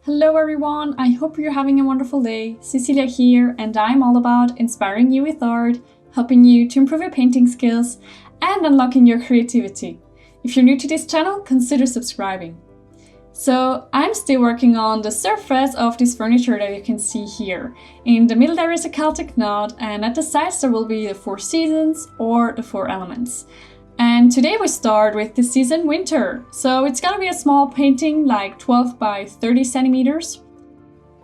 Hello everyone, I hope you're having a wonderful day. Cecilia here, and I'm all about inspiring you with art, helping you to improve your painting skills, and unlocking your creativity. If you're new to this channel, consider subscribing. So I'm still working on the surface of this furniture that you can see here. In the middle there is a Celtic knot, and at the sides there will be the 4 seasons or the 4 elements. And today we start with the season winter. So it's gonna be a small painting, like 12 by 30 centimeters.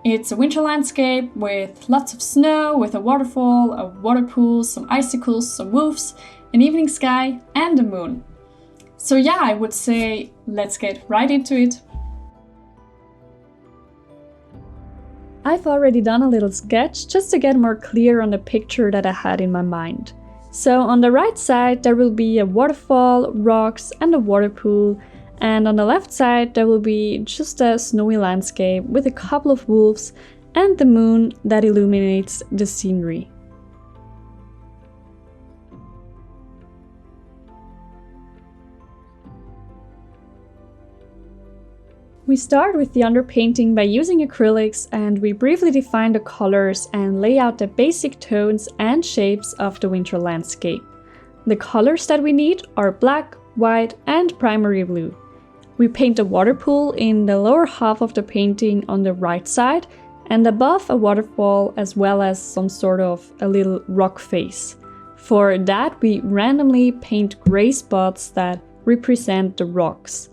It's a winter landscape with lots of snow, with a waterfall, a water pool, some icicles, some roofs, an evening sky, and a moon. So yeah, I would say let's get right into it. I've already done a little sketch just to get more clear on the picture that I had in my mind. So on the right side there will be a waterfall, rocks and a water pool, and on the left side there will be just a snowy landscape with a couple of wolves and the moon that illuminates the scenery. We start with the underpainting by using acrylics, and we briefly define the colors and lay out the basic tones and shapes of the winter landscape. The colors that we need are black, white and primary blue. We paint a water pool in the lower half of the painting on the right side, and above a waterfall, as well as some sort of a little rock face. For that we randomly paint gray spots that represent the rocks.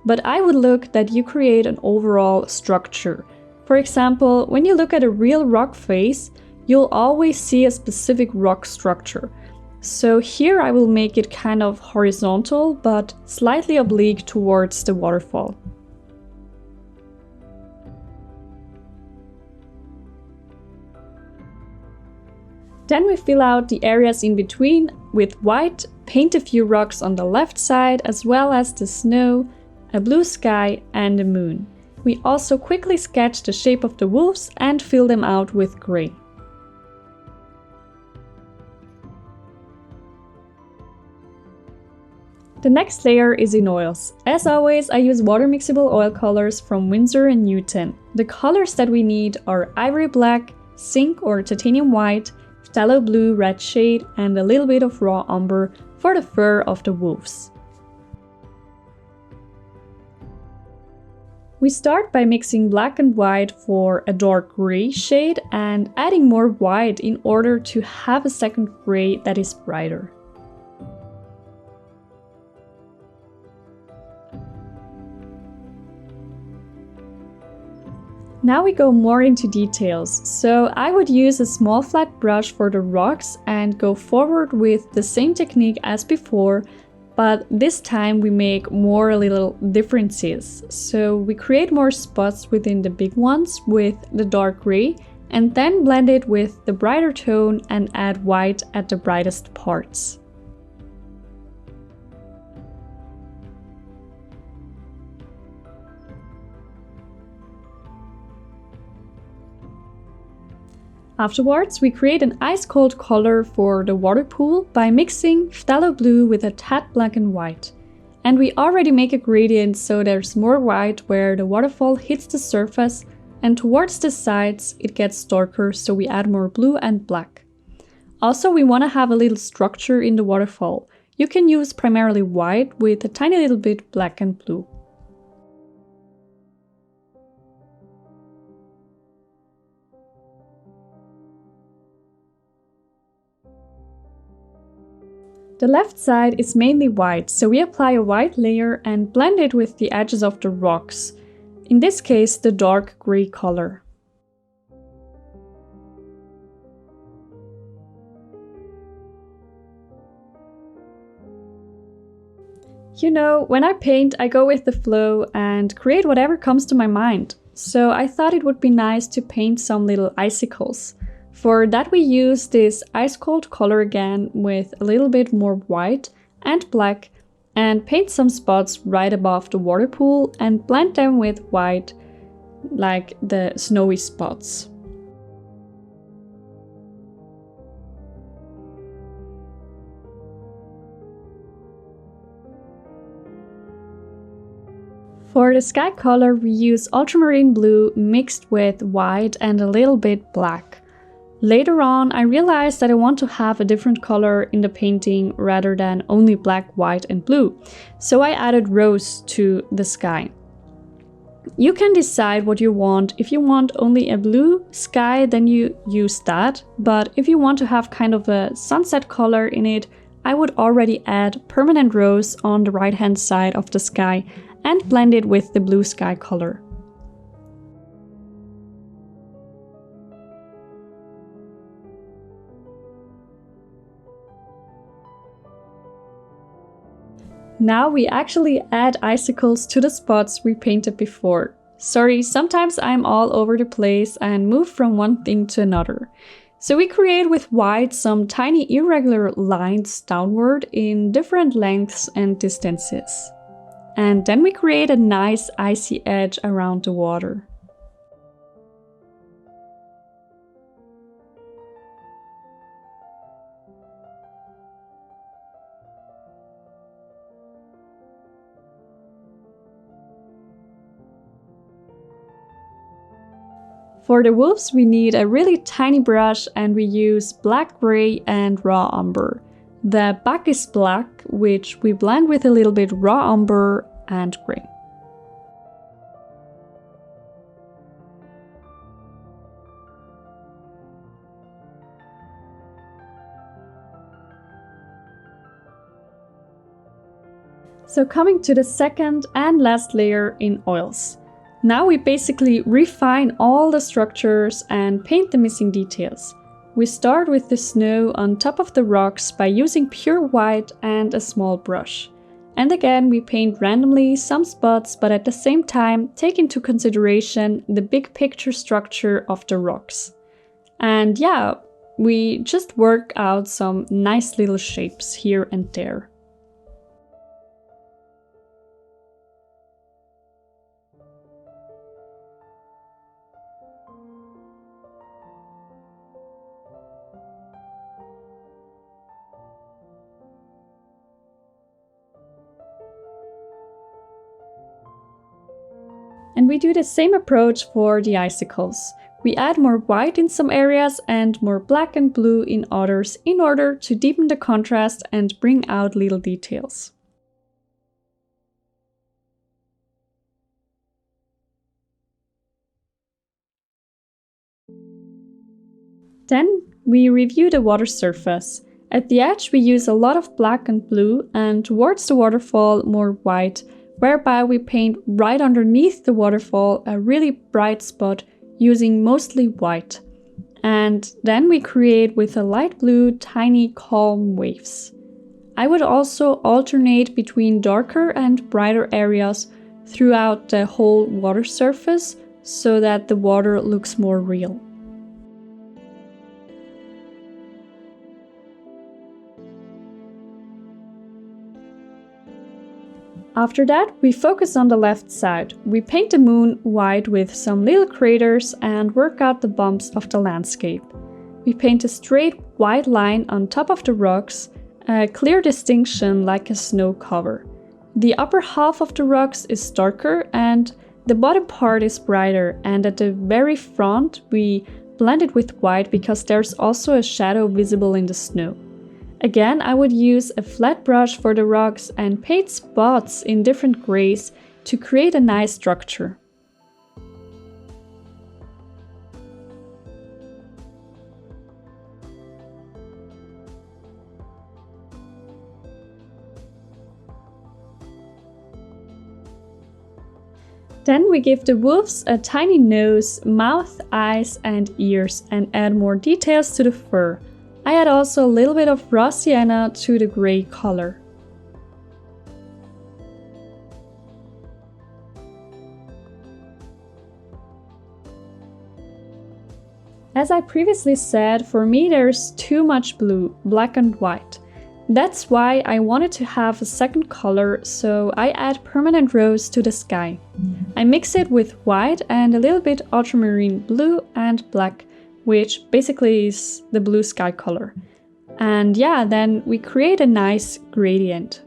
But I would look that you create an overall structure. For example, when you look at a real rock face, you'll always see a specific rock structure. So here I will make it kind of horizontal, but slightly oblique towards the waterfall. Then we fill out the areas in between with white, paint a few rocks on the left side, as well as the snow, a blue sky and a moon. We also quickly sketch the shape of the wolves and fill them out with grey. The next layer is in oils. As always, I use water mixable oil colors from Winsor and Newton. The colors that we need are ivory black, zinc or titanium white, phthalo blue red shade and a little bit of raw umber for the fur of the wolves. We start by mixing black and white for a dark grey shade and adding more white in order to have a second grey that is brighter. Now we go more into details, so I would use a small flat brush for the rocks and go forward with the same technique as before, but this time we make more little differences. So we create more spots within the big ones with the dark gray and then blend it with the brighter tone and add white at the brightest parts. Afterwards, we create an ice-cold color for the water pool by mixing phthalo blue with a tad black and white. And we already make a gradient so there's more white where the waterfall hits the surface, and towards the sides it gets darker, so we add more blue and black. Also, we want to have a little structure in the waterfall. You can use primarily white with a tiny little bit black and blue. The left side is mainly white, so we apply a white layer and blend it with the edges of the rocks, in this case the dark grey color. You know, when I paint I go with the flow and create whatever comes to my mind, so I thought it would be nice to paint some little icicles. For that we use this ice-cold color again with a little bit more white and black and paint some spots right above the water pool and blend them with white, like the snowy spots. For the sky color, we use ultramarine blue mixed with white and a little bit black. Later on, I realized that I want to have a different color in the painting rather than only black, white and blue, so I added rose to the sky. You can decide what you want. If you want only a blue sky, then you use that, but if you want to have kind of a sunset color in it, I would already add permanent rose on the right hand side of the sky and blend it with the blue sky color. Now we actually add icicles to the spots we painted before. Sorry, sometimes I'm all over the place and move from one thing to another. So we create with white some tiny irregular lines downward in different lengths and distances. And then we create a nice icy edge around the water. For the wolves, we need a really tiny brush and we use black, gray and raw umber. The back is black, which we blend with a little bit raw umber and gray. So coming to the second and last layer in oils. Now we basically refine all the structures and paint the missing details. We start with the snow on top of the rocks by using pure white and a small brush. And again, we paint randomly some spots, but at the same time take into consideration the big picture structure of the rocks. And yeah, we just work out some nice little shapes here and there. And we do the same approach for the icicles. We add more white in some areas and more black and blue in others in order to deepen the contrast and bring out little details. Then we review the water surface. At the edge we use a lot of black and blue, and towards the waterfall more white, whereby we paint right underneath the waterfall a really bright spot using mostly white. And then we create with a light blue tiny calm waves. I would also alternate between darker and brighter areas throughout the whole water surface so that the water looks more real. After that, we focus on the left side. We paint the moon white with some little craters and work out the bumps of the landscape. We paint a straight white line on top of the rocks, a clear distinction like a snow cover. The upper half of the rocks is darker and the bottom part is brighter, and at the very front we blend it with white because there's also a shadow visible in the snow. Again, I would use a flat brush for the rocks and paint spots in different grays to create a nice structure. Then we give the wolves a tiny nose, mouth, eyes and ears and add more details to the fur. I add also a little bit of raw sienna to the gray color. As I previously said, for me there's too much blue, black and white. That's why I wanted to have a second color, so I add permanent rose to the sky. I mix it with white and a little bit ultramarine blue and black, which basically is the blue sky color. And yeah, then we create a nice gradient.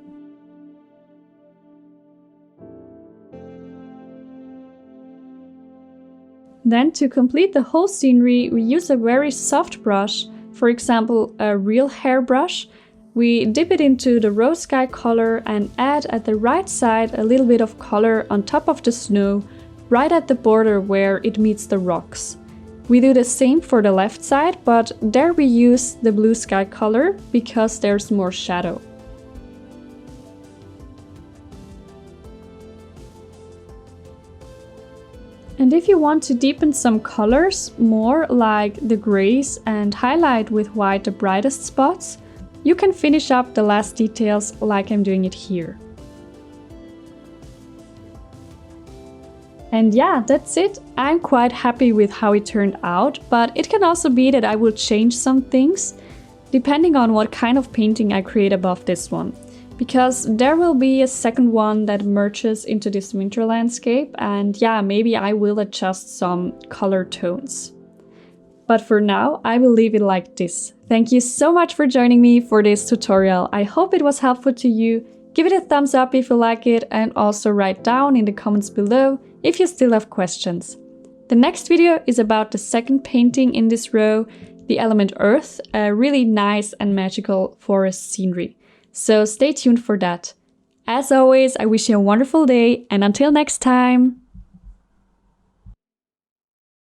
Then to complete the whole scenery, we use a very soft brush, for example a real hair brush. We dip it into the rose sky color and add at the right side a little bit of color on top of the snow, right at the border where it meets the rocks. We do the same for the left side, but there we use the blue sky color because there's more shadow. And if you want to deepen some colors more, like the grays, and highlight with white the brightest spots, you can finish up the last details like I'm doing it here. And yeah, that's it. I'm quite happy with how it turned out, but it can also be that I will change some things, depending on what kind of painting I create above this one. Because there will be a second one that merges into this winter landscape, and yeah, maybe I will adjust some color tones. But for now, I will leave it like this. Thank you so much for joining me for this tutorial. I hope it was helpful to you. Give it a thumbs up if you like it, and also write down in the comments below if you still have questions. The next video is about the second painting in this row, the element Earth, a really nice and magical forest scenery. So stay tuned for that. As always, I wish you a wonderful day, and until next time!